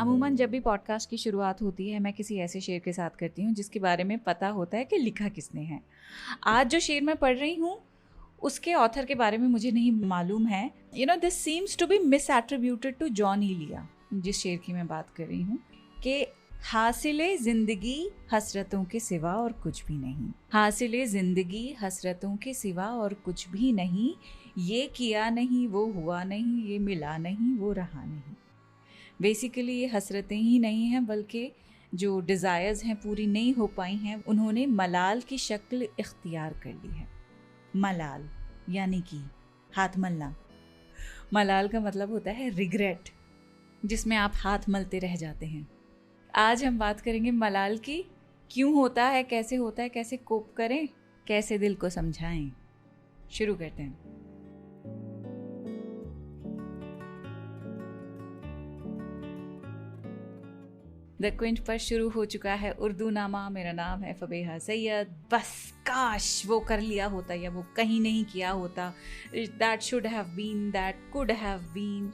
अमूमन जब भी पॉडकास्ट की शुरुआत होती है मैं किसी ऐसे शेर के साथ करती हूँ जिसके बारे में पता होता है कि लिखा किसने है। आज जो शेर मैं पढ़ रही हूँ उसके ऑथर के बारे में मुझे नहीं मालूम है। This seems to be misattributed to Jaun Elia. जिस शेर की मैं बात कर रही हूँ कि हासिले जिंदगी हसरतों के सिवा और कुछ भी नहीं, हासिले जिंदगी हसरतों के सिवा और कुछ भी नहीं, ये किया नहीं वो हुआ नहीं, ये मिला नहीं वो रहा नहीं। बेसिकली ये हसरतें ही नहीं हैं बल्कि जो डिज़ायर्स हैं पूरी नहीं हो पाई हैं, उन्होंने मलाल की शक्ल इख्तियार कर ली है। मलाल यानी कि हाथ मलना। मलाल का मतलब होता है रिग्रेट, जिसमें आप हाथ मलते रह जाते हैं। आज हम बात करेंगे मलाल की, क्यों होता है, कैसे कोप करें, कैसे दिल को समझाएं। शुरू करते हैं। द क्विंट पर शुरू हो चुका है उर्दू नामा। मेरा नाम है फबीहा सैयद। बस काश वो कर लिया होता या वो कहीं नहीं किया होता। That should have been, that could have been.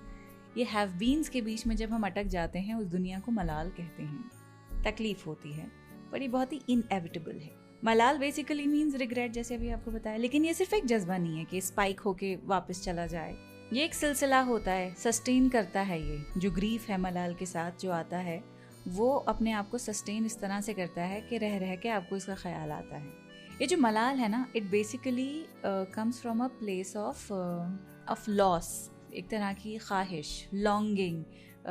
ये हैव बीन्स के बीच में जब हम अटक जाते हैं उस दुनिया को मलाल कहते हैं। तकलीफ होती है पर ये बहुत ही इनएविटेबल है। मलाल बेसिकली मीन्स रिग्रेट, जैसे अभी आपको बताया। लेकिन ये सिर्फ एक जज्बा नहीं है कि स्पाइक होके वापस चला जाए। ये एक सिलसिला होता है, सस्टेन करता है। ये जो ग्रीफ है मलाल के साथ जो आता है वो अपने आप को सस्टेन इस तरह से करता है कि रह रह के आपको इसका ख्याल आता है। ये जो मलाल है ना, it basically comes from a place of loss, एक तरह की ख्वाहिश, लॉन्गिंग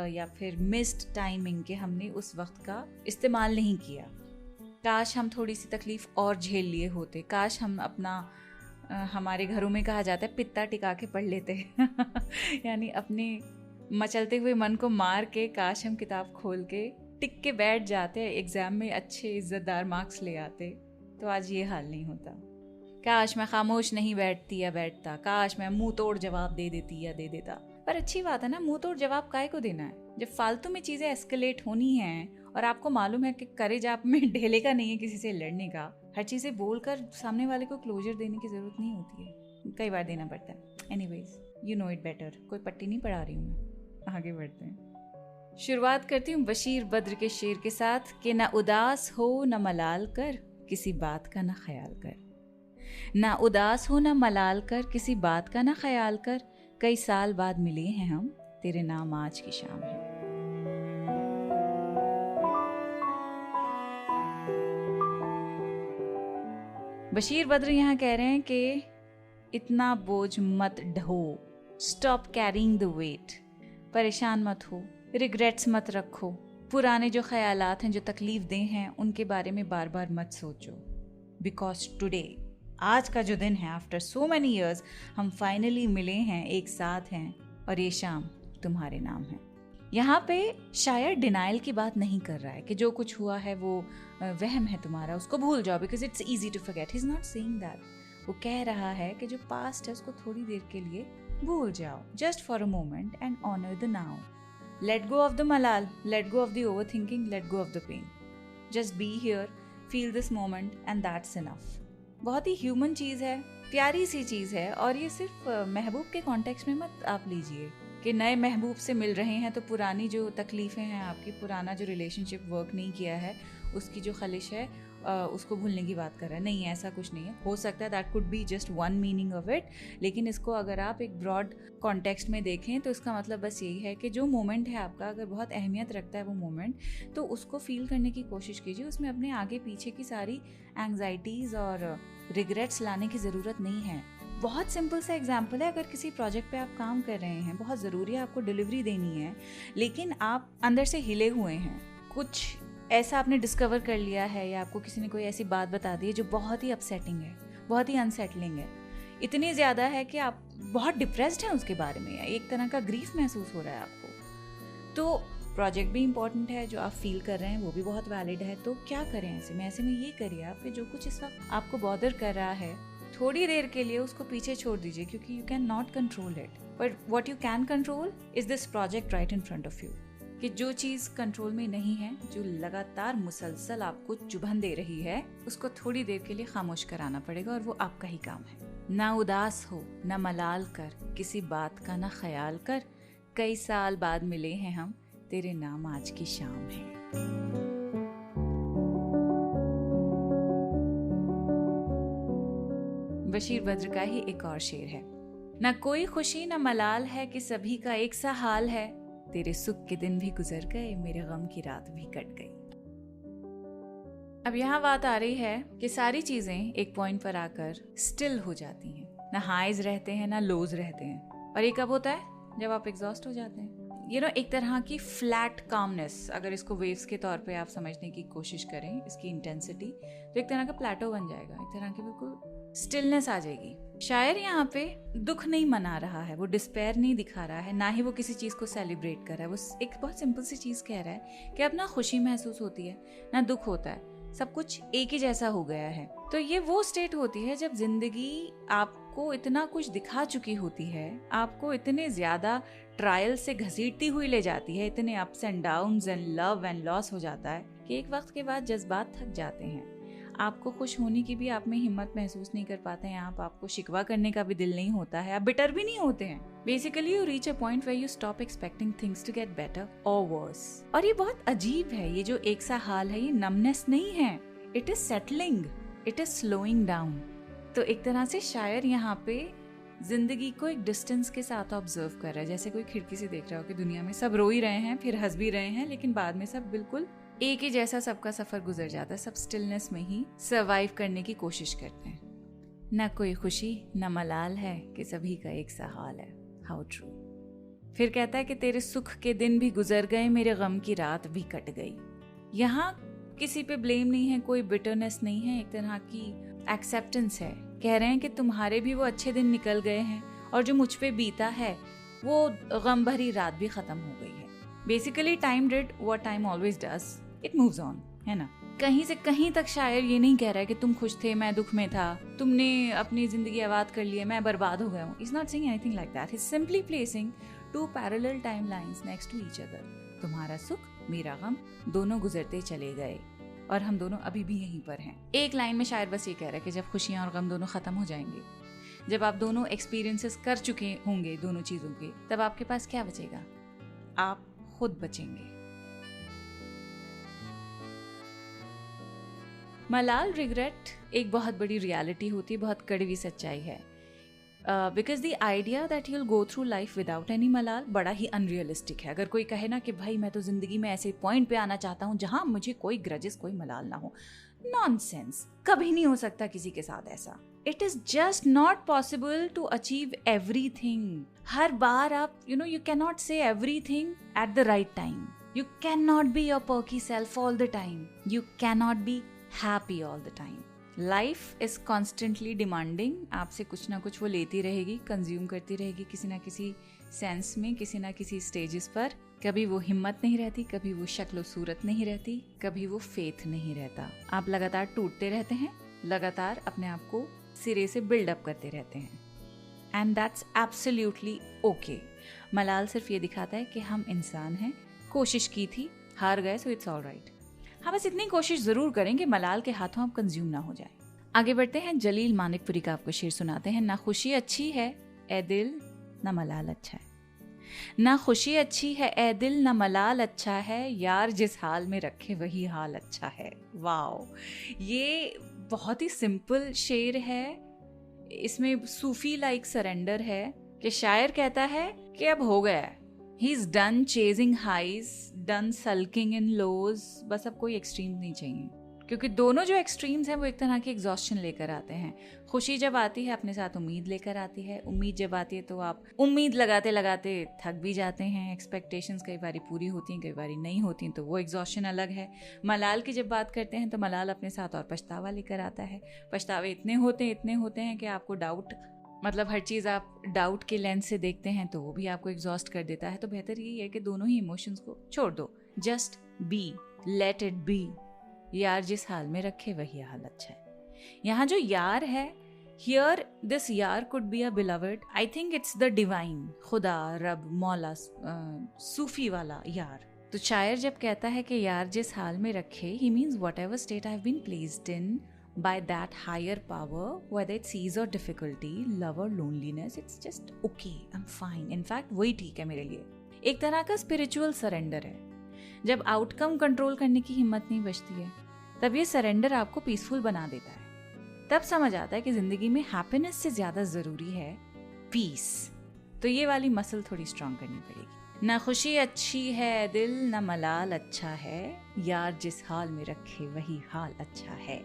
या फिर मिस्ड टाइमिंग कि हमने उस वक्त का इस्तेमाल नहीं किया। काश हम थोड़ी सी तकलीफ और झेल लिए होते। काश हम अपना हमारे घरों में कहा जाता है पित्ता टिका के पढ़ लेते यानी अपने मचलते हुए मन को मार के काश हम किताब खोल के टिक के बैठ जाते, एग्जाम में अच्छे इज्जतदार मार्क्स ले आते, तो आज ये हाल नहीं होता। काश मैं खामोश नहीं बैठती या बैठता, काश मैं मुंह तोड़ जवाब दे देती या दे देता। पर अच्छी बात है ना, मुंह तोड़ जवाब काहे को देना है जब फालतू में चीजें एस्केलेट होनी हैं और आपको मालूम है कि करेज आप में ढेले का नहीं है किसी से लड़ने का। हर चीजें बोलकर सामने वाले को क्लोजर देने की जरूरत नहीं होती है, कई बार देना पड़ता है। Anyways you know it better. कोई पट्टी नहीं पढ़ा रही हूँ मैं, आगे बढ़ते हैं। शुरुआत करती हूँ बशीर बद्र के शेर के साथ कि ना उदास हो न मलाल कर, किसी बात का ना ख्याल कर। ना उदास हो न मलाल कर, किसी बात का ना ख्याल कर, कई साल बाद मिले हैं हम, तेरे नाम आज की शाम है। बशीर बद्र यहाँ कह रहे हैं कि इतना बोझ मत ढो, स्टॉप कैरिंग द वेट। परेशान मत हो, रिग्रेट्स मत रखो, पुराने जो ख्यालात हैं जो तकलीफ दे हैं उनके बारे में बार बार मत सोचो। बिकॉज टुडे, आज का जो दिन है, आफ्टर सो मैनी ईयर्स हम फाइनली मिले हैं, एक साथ हैं, और ये शाम तुम्हारे नाम है। यहाँ पे शायर डिनाइल की बात नहीं कर रहा है कि जो कुछ हुआ है वो वहम है तुम्हारा, उसको भूल जाओ because it's easy to forget. He is not saying that. वो कह रहा है कि जो पास्ट है उसको थोड़ी देर के लिए भूल जाओ, just for a moment, and honour the now. Let go of the malal, let go of the overthinking, let go of the pain. Just be here, feel this moment and that's enough. बहुत ही human चीज़ है, प्यारी सी चीज़ है। और ये सिर्फ महबूब के context में मत आप लीजिए कि नए महबूब से मिल रहे हैं तो पुरानी जो तकलीफ़ें हैं आपकी, पुराना जो रिलेशनशिप वर्क नहीं किया है उसकी जो खलिश है उसको भूलने की बात कर रहा है। नहीं, ऐसा कुछ नहीं है। हो सकता है that could be just one meaning of it, लेकिन इसको अगर आप एक ब्रॉड कॉन्टेक्स्ट में देखें तो इसका मतलब बस यही है कि जो मोमेंट है आपका, अगर बहुत अहमियत रखता है वो मोमेंट, तो उसको फील करने की कोशिश कीजिए। उसमें अपने आगे पीछे की सारी एंग्जाइटीज़ और रिग्रेट्स लाने की ज़रूरत नहीं है। बहुत सिंपल सा एग्जाम्पल है, अगर किसी प्रोजेक्ट पे आप काम कर रहे हैं, बहुत ज़रूरी है, आपको डिलीवरी देनी है, लेकिन आप अंदर से हिले हुए हैं, कुछ ऐसा आपने डिस्कवर कर लिया है या आपको किसी ने कोई ऐसी बात बता दी है जो बहुत ही अपसेटिंग है, बहुत ही अनसेटलिंग है, इतनी ज़्यादा है कि आप बहुत डिप्रेस्ड हैं उसके बारे में, या एक तरह का ग्रीफ महसूस हो रहा है आपको। तो प्रोजेक्ट भी इम्पॉर्टेंट है, जो आप फील कर रहे हैं वो भी बहुत वैलिड है। तो क्या करें ऐसे में ये करिए आप कि जो कुछ इस वक्त आपको बॉदर कर रहा है, थोड़ी देर के लिए उसको पीछे छोड़ दीजिए, क्योंकि you can not control it, but what you can control is this project right in front of you. कि जो चीज़ कंट्रोल में नहीं है, जो लगातार मुसलसल आपको चुभन दे रही है, उसको थोड़ी देर के लिए खामोश कराना पड़ेगा, और वो आपका ही काम है। ना उदास हो ना मलाल कर, किसी बात का ना ख्याल कर, कई साल बाद मिले हैं हम, तेरे नाम आज की शाम है। बशीर बद्र का ही एक और शेर है, ना कोई खुशी ना मलाल है कि सभी का एक सा हाल है, तेरे सुख के दिन भी गुजर गए, मेरे गम की रात भी कट गई। अब यहाँ बात आ रही है कि सारी चीजें एक पॉइंट पर आकर स्टिल हो जाती हैं, ना हाइज रहते हैं ना लोज रहते हैं, और ये कब होता है? जब आप एग्जॉस्ट हो जाते हैं। एक तरह की फ्लैट कामनेस, अगर इसको वेव्स के तौर पे आप समझने की कोशिश करें, इसकी इंटेंसिटी, तो एक तरह का प्लेटो बन जाएगा, एक तरह की बिल्कुल स्टिलनेस आ जाएगी। शायर यहाँ पे दुख नहीं मना रहा है, वो डिस्पेयर नहीं दिखा रहा है, ना ही वो किसी चीज को सेलिब्रेट कर रहा है। वो एक बहुत सिंपल सी चीज कह रहा है कि अब ना खुशी महसूस होती है ना दुख होता है, सब कुछ एक ही जैसा हो गया है। तो ये वो स्टेट होती है जब जिंदगी आपको इतना कुछ दिखा चुकी होती है, आपको इतने ज्यादा ट्रायल से घसीटती हुई ले जाती है, इतने ups and downs and love and loss हो जाता है कि एक वक्त के बाद जज्बात थक जाते हैं। आपको खुश होने की भी आप में हिम्मत महसूस नहीं कर पाते हैं, आपको शिकवा करने का भी दिल नहीं होता है, आप बिटर भी नहीं होते हैं। Basically you reach a point where you stop expecting things to get better और वर्स। और ये बहुत अजीब है, ये जो एक सा हाल है, ये नमनेस नहीं है, it is settling, it is slowing down. तो एक तरह से शायर यहाँ पे जिंदगी को एक डिस्टेंस के साथ ऑब्जर्व कर रहा है, जैसे कोई खिड़की से देख रहा हो कि दुनिया में सब रो ही रहे हैं, फिर हंस भी रहे हैं, लेकिन बाद में सब बिल्कुल एक ही जैसा सबका सफर गुजर जाता है, सब स्टिलनेस में ही सरवाइव करने की कोशिश करते हैं। ना कोई खुशी ना मलाल है कि सभी का एक सा हाल है। How true. फिर कहता है कि तेरे सुख के दिन भी गुजर गए, मेरे गम की रात भी कट गई। यहाँ किसी पे ब्लेम नहीं है, कोई बिटरनेस नहीं है, एक तरह की एक्सेप्टेंस है। कह रहे हैं कि तुम्हारे भी वो अच्छे दिन निकल गए हैं और जो मुझ पे बीता है वो गम भरी रात भी खत्म हो गई है। Basically time did what time always does, it moves on, है ना। कहीं से कहीं तक शायर ये नहीं कह रहा है कि तुम खुश थे मैं दुख में था, तुमने अपनी जिंदगी आबाद कर ली है मैं बर्बाद हो गया हूँ। Is not saying anything like that, is simply placing two parallel timelines next to each other. तुम्हारा सुख मेरा गम दोनों गुजरते चले गए और हम दोनों अभी भी यहीं पर हैं। एक लाइन में शायर बस ये कह रहा है कि जब खुशियां और गम दोनों खत्म हो जाएंगे, जब आप दोनों एक्सपीरियंसेस कर चुके होंगे दोनों चीजों के, तब आपके पास क्या बचेगा? आप खुद बचेंगे। मलाल रिग्रेट एक बहुत बड़ी रियलिटी होती है, बहुत कड़वी सच्चाई है। Because the idea that you'll go through life without any मलाल बड़ा ही अनरियलिस्टिक है। अगर कोई कहे ना कि भाई मैं तो जिंदगी में ऐसे पॉइंट पे आना चाहता हूँ जहां मुझे कोई ग्रजेस, कोई मलाल ना हो, नॉनसेंस। कभी नहीं हो सकता किसी के साथ ऐसा। It is just not possible to achieve everything. हर बार आप you cannot say everything at the right time. You cannot be your perky self all the time. You cannot be happy all the time. Life is constantly demanding. आपसे कुछ ना कुछ वो लेती रहेगी, कंज्यूम करती रहेगी किसी ना किसी सेंस में, किसी ना किसी स्टेजेस पर। कभी वो हिम्मत नहीं रहती, कभी वो शक्ल सूरत नहीं रहती, कभी वो फेथ नहीं रहता। आप लगातार टूटते रहते हैं, लगातार अपने आप को सिरे से बिल्डअप करते रहते हैं, एंड दैट्स एब्सोल्युटली ओके। मलाल सिर्फ ये दिखाता है कि हम इंसान हैं, कोशिश की थी, हार गए, सो इट्स ऑल राइट। हाँ, बस इतनी कोशिश जरूर करें कि मलाल के हाथों आप कंज्यूम ना हो जाए। आगे बढ़ते हैं, जलील मानिकपुरी का आपको शेर सुनाते हैं। ना खुशी अच्छी है ए दिल, ना मलाल अच्छा है। ना खुशी अच्छी है ए दिल, ना मलाल अच्छा है, यार जिस हाल में रखे वही हाल अच्छा है। वाओ, ये बहुत ही सिंपल शेर है, इसमें सूफी लाइक सरेंडर है कि शायर कहता है कि अब हो गया है, he is done chasing highs, done sulking in lows. बस अब कोई एक्सट्रीम नहीं चाहिए, क्योंकि दोनों जो एक्सट्रीम्स हैं वो एक तरह की एग्जॉस्शन लेकर आते हैं। खुशी जब आती है अपने साथ उम्मीद लेकर आती है, उम्मीद जब आती है तो आप उम्मीद लगाते लगाते थक भी जाते हैं। एक्सपेक्टेशंस कई बारी पूरी होती हैं, कई बारी नहीं होती हैं, तो वो एग्जॉस्शन अलग है। मलाल की जब बात करते हैं तो मलाल अपने साथ और पछतावा लेकर आता है। पछतावे इतने होते हैं कि आपको डाउट, मतलब हर चीज़ आप डाउट के लेंस से देखते हैं तो वो भी आपको एग्जॉस्ट कर देता है। तो बेहतर यही है कि दोनों ही इमोशंस को छोड़ दो, just be, let it be. यार जिस हाल में रखे वही हाल अच्छा है। यहाँ जो यार है, हियर दिस यार could be a beloved, I think it's the divine, खुदा, रब, मौला, सूफी वाला यार। तो शायर जब कहता है कि यार जिस हाल में रखे, he means whatever state I have been placed in by that higher power, whether it's ease or difficulty, love or loneliness, it's just okay, I'm fine, in fact वही ठीक है मेरे लिए। एक तरह का स्पिरिचुअल सरेंडर है। जब आउटकम कंट्रोल करने की हिम्मत नहीं बचती है, तब ये सरेंडर आपको पीसफुल बना देता है। तब समझ आता है कि जिंदगी में हैप्पीनेस से ज्यादा जरूरी है पीस। तो ये वाली मसल थोड़ी स्ट्रांग करनी पड़ेगी। ना खुशी अच्छी है दिल, ना मलाल अच्छा है, यार जिस हाल में रखे वही हाल अच्छा है।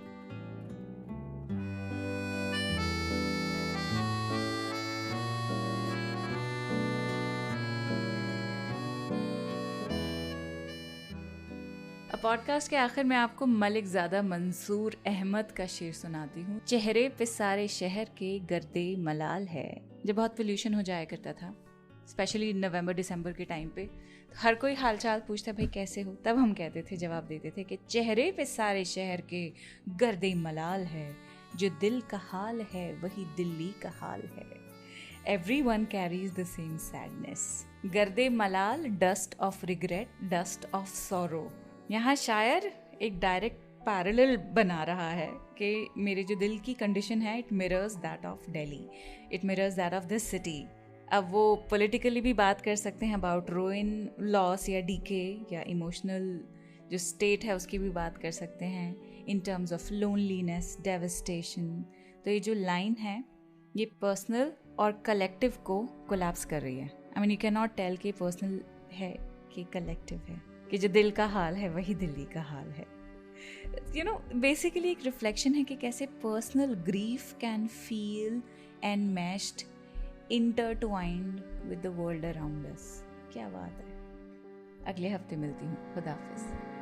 पॉडकास्ट के आखिर में आपको मलिक ज़ादा मंसूर अहमद का शेर सुनाती हूँ। चेहरे पे सारे शहर के गर्दे मलाल है। जब बहुत पोल्यूशन हो जाया करता था, स्पेशली नवंबर दिसंबर के टाइम पे, तो हर कोई हालचाल पूछता भाई कैसे हो, तब हम कहते थे, जवाब देते थे कि चेहरे पे सारे शहर के गर्दे मलाल है, जो दिल का हाल है वही दिल्ली का हाल है। Everyone carries the same sadness. गर्दे मलाल, dust of regret, dust of sorrow. यहाँ शायर एक डायरेक्ट पैरेलल बना रहा है कि मेरे जो दिल की कंडीशन है, it mirrors that of Delhi, it mirrors that of this city. अब वो पॉलिटिकली भी बात कर सकते हैं अबाउट रुइन, लॉस या डीके, या इमोशनल जो स्टेट है उसकी भी बात कर सकते हैं in terms of loneliness, devastation. तो ये जो लाइन है ये पर्सनल और कलेक्टिव को कोलैप्स कर रही है। I mean you can not tell कि पर्सनल है कि कलेक्टिव है, कि जो दिल का हाल है वही दिल्ली का हाल है। यू नो, बेसिकली एक रिफ्लेक्शन है कि कैसे personal grief can feel enmeshed, intertwined with the world around us. क्या बात है। अगले हफ्ते मिलती हूँ। खुदा हाफिज़।